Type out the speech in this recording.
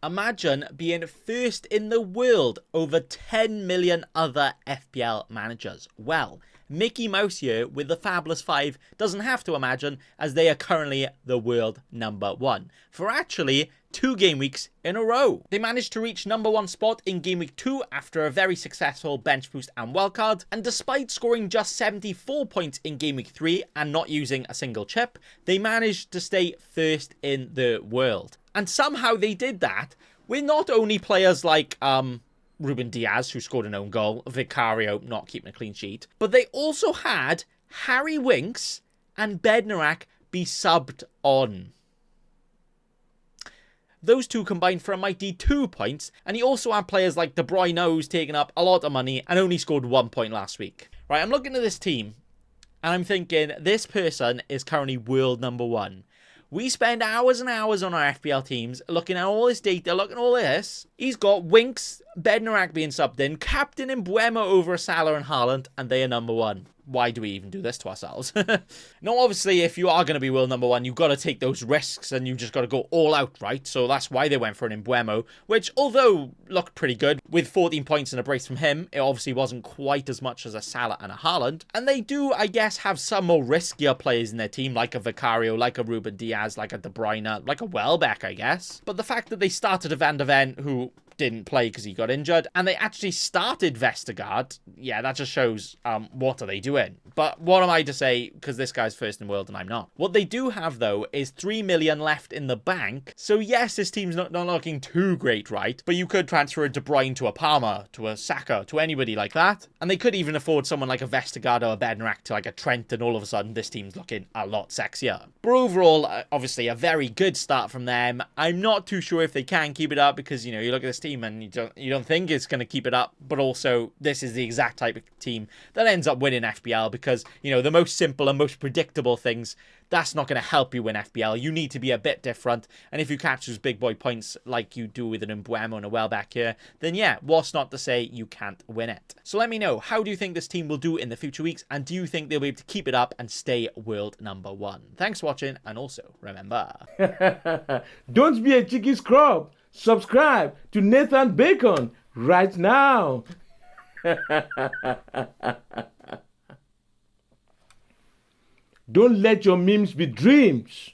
Imagine being first in the world over 10 million other FPL managers. Well, Mickey Mouse here with the Fabulous 5 doesn't have to imagine, as they are currently the world #1 for actually 2 game weeks in a row. They managed to reach #1 spot in game week 2 after a very successful bench boost and wildcard, and despite scoring just 74 points in game week 3 and not using a single chip, they managed to stay first in the world. And somehow they did that with not only players like Ruben Diaz, who scored an own goal, Vicario not keeping a clean sheet, but they also had Harry Winks and Bednarak be subbed on. Those two combined for a mighty 2 points, and he also had players like De Bruyne, who's taken up a lot of money and only scored 1 point last week. Right, I'm looking at this team, and I'm thinking, this person is currently world #1. We spend hours and hours on our FPL teams looking at all this data, looking at all this. He's got Winks, Bednarak being subbed in, Captain Mbuemo over Salah and Haaland, and they are #1. Why do we even do this to ourselves? No, obviously, if you are going to be world #1, you've got to take those risks and you just got to go all out, right? So that's why they went for an Mbuemo, which, although looked pretty good, with 14 points and a brace from him, it obviously wasn't quite as much as a Salah and a Haaland. And they do, I guess, have some more riskier players in their team, like a Vicario, like a Ruben Diaz, like a De Bruyne, like a Welbeck, I guess. But the fact that they started a Van de Ven, who didn't play because he got injured, and they actually started Vestergaard, yeah, that just shows what are they doing. But what am I to say, because this guy's first in the world and I'm not. What they do have, though, is 3 million left in the bank. So yes, this team's not looking too great, right? But you could transfer a De Bruyne to a Palmer, to a Saka, to anybody like that. And they could even afford someone like a Vestergaard or a Bednarak to like a Trent, and all of a sudden this team's looking a lot sexier. But overall, obviously a very good start from them. I'm not too sure if they can keep it up, because, you know, you look at this team and you don't think it's going to keep it up, but also this is the exact type of team that ends up winning FPL, because, you know, the most simple and most predictable things, that's not going to help you win FPL. You need to be a bit different, and if you catch those big boy points like you do with an Mbuemo and a Welbeck here, then yeah, what's not to say you can't win it. So let me know, how do you think this team will do in the future weeks, and do you think they'll be able to keep it up and stay world #1? Thanks for watching, and also remember, don't be a cheeky scrub. Subscribe to Nathan Bacon right now. Don't let your memes be dreams.